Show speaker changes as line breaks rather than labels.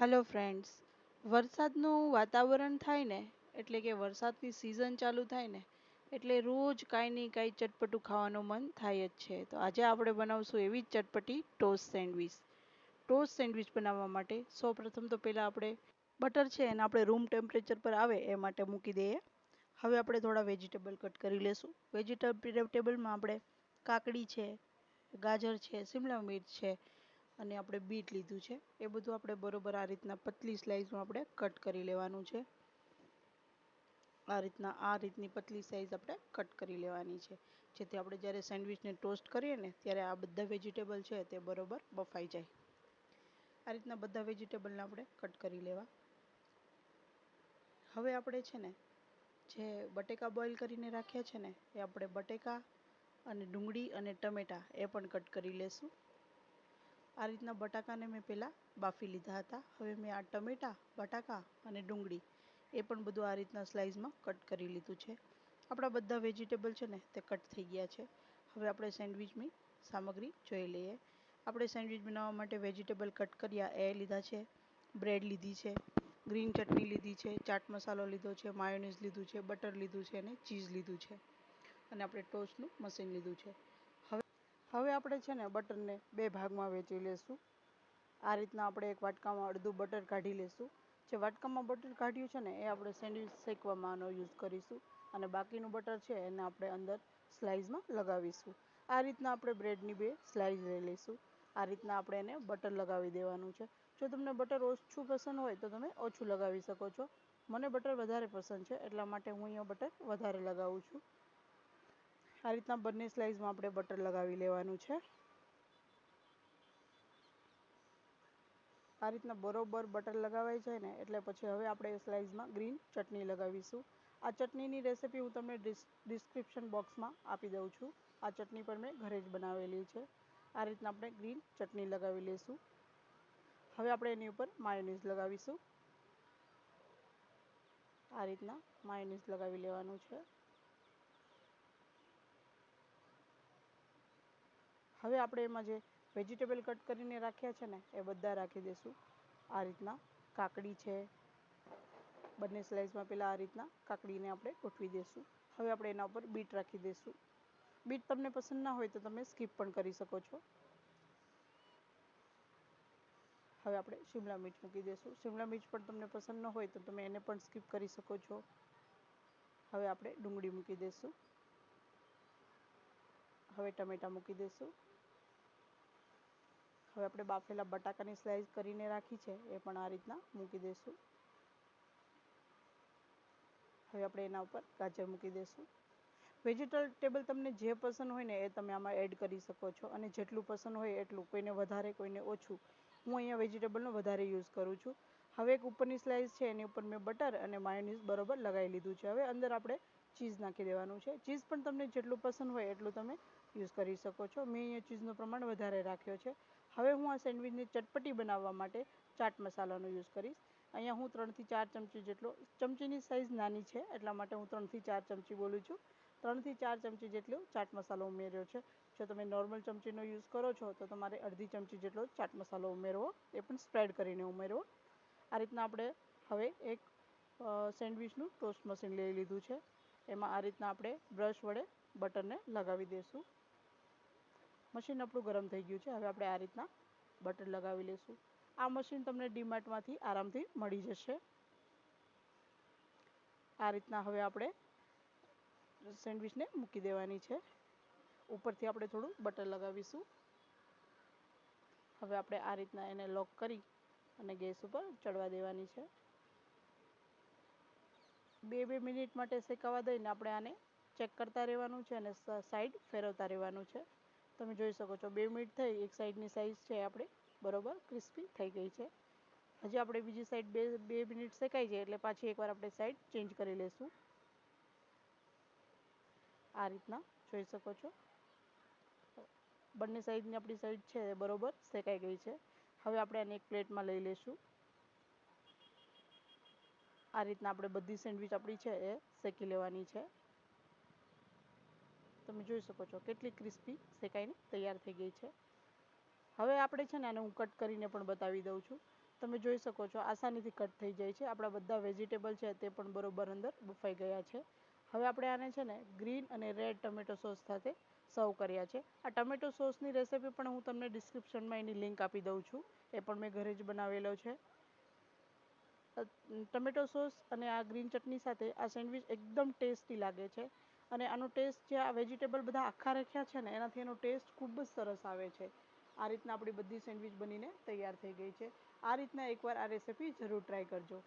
Hello friends, વરસાદનું વાતાવરણ થાય ને એટલે કે વરસાદની સિઝન ચાલુ થાય ને એટલે રોજ કાંઈ ને કાંઈ ચટપટું ખાવાનું મન થાય જ છે. તો આજે આપણે બનાવશું એવી જ ચટપટી ટોસ્ટ સેન્ડવિચ. ટોસ્ટ સેન્ડવિચ બનાવવા માટે સૌપ્રથમ તો પહેલાં આપણે બટર છે એને આપણે રૂમ ટેમ્પરેચર પર આવે એ માટે મૂકી દઈએ. હવે આપણે થોડા વેજીટેબલ કટ કરી લેશું. વેજીટેબલમાં આપણે કાકડી છે, ગાજર છે, શિમલા મિર્ચ છે અને આપણે બીટ લીધું છે. એ બધું આપણે બરોબર આ રીતના પતલી સ્લાઇસમાં આપણે કટ કરી લેવાનું છે. આ રીતની પતલી સાઈઝ આપણે કટ કરી લેવાની છે, જેથી આપણે જ્યારે સેન્ડવિચને ટોસ્ટ કરીએ ને ત્યારે આ બધા વેજીટેબલ છે તે બરોબર બફાઈ જાય. આ રીતના બધા વેજીટેબલને આપણે કટ કરી લેવા. હવે આપણે છે ને જે બટેકા બોઇલ કરીને રાખ્યા છે ને એ આપણે બટેકા અને ડુંગળી અને ટમેટાં એ પણ કટ કરી લેશું. આ રીતના બટાકાને મેં પહેલાં બાફી લીધા હતા. હવે મેં આ ટમેટાં, બટાકા અને ડુંગળી એ પણ બધું આ રીતના સ્લાઇસમાં કટ કરી લીધું છે. આપણા બધા વેજીટેબલ છે ને તે કટ થઈ ગયા છે. હવે આપણે સેન્ડવિચની સામગ્રી જોઈ લઈએ. આપણે સેન્ડવિચ બનાવવા માટે વેજીટેબલ કટ કર્યા એ લીધા છે, બ્રેડ લીધી છે, ગ્રીન ચટણી લીધી છે, ચાટ મસાલો લીધો છે, માયોનીઝ લીધું છે, બટર લીધું છે અને ચીઝ લીધું છે અને આપણે ટોસ્ટનું મશીન લીધું છે. હવે આપણે છે ને બટરને બે ભાગમાં વહેંચી લેશું. આ રીતના આપણે એક વાટકામાં અડધું બટર કાઢી લેશું. જે વાટકામાં બટર કાઢ્યું છે ને એ આપણે સેન્ડવિચ શેકવામાં યુઝ કરીશું અને બાકીનું બટર છે એને આપણે અંદર સ્લાઇસમાં લગાવીશું. આ રીતના આપણે બ્રેડની બે સ્લાઇસ લઈ લઈશું. આ રીતના આપણે એને બટર લગાવી દેવાનું છે. જો તમને બટર ઓછું પસંદ હોય તો તમે ઓછું લગાવી શકો છો. મને બટર વધારે પસંદ છે એટલા માટે હું અહીંયા બટર વધારે લગાવું છું. આ રીતના બંને સ્લાઇસમાં આપણે બટર લગાવી લેવાનું છે. આ રીતના બરોબર બટર લગાવાઈ જાય ને એટલે પછી હવે આપણે સ્લાઇસમાં ગ્રીન ચટણી લગાવીશું. આ ચટણીની રેસીપી હું તમને ડિસ્ક્રિપ્શન બોક્સમાં આપી દઉં છું. આ ચટણી પણ મેં ઘરે જ બનાવેલી છે. આ રીતના આપણે ગ્રીન ચટણી લગાવી લઈશું. હવે આપણે એની ઉપર માયોનીઝ લગાવીશું. આ રીતના માયોનીઝ લગાવી લેવાનું છે. હવે આપણે એમાં જે વેજીટેબલ કટ કરીને રાખ્યા છે ને એ બધા રાખી દઈશું. આ રીતના કાકડી છે, બંને સ્લાઇસમાં પહેલાં આ રીતના કાકડીને આપણે ગોઠવી દઈશું. હવે આપણે એના ઉપર બીટ રાખી દઈશું. બીટ તમને પસંદ ના હોય તો તમે સ્કીપ પણ કરી શકો છો. હવે આપણે શિમલા મિર્ચ મૂકી દઈશું. શિમલા મિર્ચ પણ તમને પસંદ ન હોય તો તમે એને પણ સ્કીપ કરી શકો છો. હવે આપણે ડુંગળી મૂકી દઈશું. હવે ટમેટાં મૂકી દઈશું. હવે આપણે બાફેલા બટાકાની સ્લાઇસ કરીને રાખી છે એ પણ આ રીતના મૂકી દઈશું. હવે આપણે એના ઉપર ગાજર મૂકી દઈશું. વેજીટેબલ તમને જે પસંદ હોય ને એ તમે આમાં એડ કરી શકો છો અને જેટલું પસંદ હોય એટલું, કોઈને વધારે કોઈને ઓછું. હું અહીંયા વેજીટેબલનો વધારે યુઝ કરું છું. હવે એક ઉપરની સ્લાઇસ છે એની ઉપર મેં બટર અને માયોનીઝ બરોબર લગાવી લીધું છે. હવે અંદર આપણે ચીઝ નાખી દેવાનું છે. ચીઝ પણ તમને જેટલું પસંદ હોય એટલું તમે યુઝ કરી શકો છો. મેં અહીંયા ચીઝનું પ્રમાણ વધારે રાખ્યો છે. હવે હું આ સેન્ડવિચની ચટપટી બનાવવા માટે ચાટ મસાલાનો યુઝ કરીશ. અહીંયા હું 3 થી 4 ચમચી જેટલો, ચમચીની સાઇઝ નાની છે એટલા માટે હું 3 થી 4 ચમચી બોલું છું. 3 થી 4 ચમચી જેટલો ચાટ મસાલો ઉમેર્યો છે. જો તમે નોર્મલ ચમચીનો યુઝ કરો છો તો તમારે અડધી ચમચી જેટલો ચાટ મસાલો ઉમેરવો, એ પણ સ્પ્રેડ કરીને ઉમેરવો. આ રીતના આપણે હવે એક સેન્ડવિચનું ટોસ્ટ મશીન લઈ લીધું છે. એમાં આ રીતના આપણે બ્રશ વડે બટરને લગાવી દઈશું. મશીન આપણું ગરમ થઈ ગયું છે. હવે આપણે આ રીતના બટર લગાવી લઈશું. આ મશીન તમને ડીમાર્ટમાંથી આરામથી મળી જશે. આ રીતના હવે આપણે સેન્ડવિચને મૂકી દેવાની છે. ઉપરથી આપણે થોડું બટર લગાવીશું. હવે આપણે આ રીતના એને લોક કરી અને ગેસ ઉપર ચડવા દેવાની છે. 2 મિનિટ માટે શેકાવા દઈને આપણે આને ચેક કરતા રહેવાનું છે અને સાઈડ ફેરવતા રહેવાનું છે. તમે જોઈ શકો છો 2 મિનિટ થઈ, એક સાઈડની સાઈઝ છે આપણે બરોબર ક્રિસ્પી થઈ ગઈ છે. હજી આપણે બીજી સાઈડ 2 મિનિટ શેકાઈ જાય એટલે પાછી એકવાર આપણે સાઈડ ચેન્જ કરી લઈશું. આ રીતના જોઈ શકો છો બંને સાઈડની આપણી સાઈડ છે એ બરોબર શેકાઈ ગઈ છે. હવે આપણે આને એક પ્લેટમાં લઈ લઈશું. આ રીતના આપણે બધી સેન્ડવિચ આપણી છે એ શેકી લેવાની છે. તમે જોઈ શકો છો કેટલી ક્રિસ્પી શેકાઈને તૈયાર થઈ ગઈ છે. હવે આપણે છે ને આને હું કટ કરીને પણ બતાવી દઉં છું. તમે જોઈ શકો છો આસાનીથી કટ થઈ જાય છે. આપણા બધા વેજીટેબલ છે તે પણ બરોબર અંદર બફાઈ ગયા છે. હવે આપણે આને છે ને ગ્રીન અને રેડ ટમેટો સોસ સાથે સર્વ કર્યા છે. આ ટમેટો સોસની રેસીપી પણ હું તમને ડિસ્ક્રિપ્શનમાં એની લિંક આપી દઉં છું. એ પણ મેં ઘરે જ બનાવેલો છે. ટમેટો સોસ અને આ ગ્રીન ચટણી સાથે આ સેન્ડવિચ એકદમ ટેસ્ટી લાગે છે. અને આનો ટેસ્ટ જે આ વેજીટેબલ બધા આખા રાખ્યા છે ને એનાથી એનો ટેસ્ટ ખૂબ જ સરસ આવે છે. આ રીતના આપણી બધી સેન્ડવિચ બનીને તૈયાર થઈ ગઈ છે. આ રીતના એકવાર આ રેસીપી જરૂર ટ્રાય કરજો.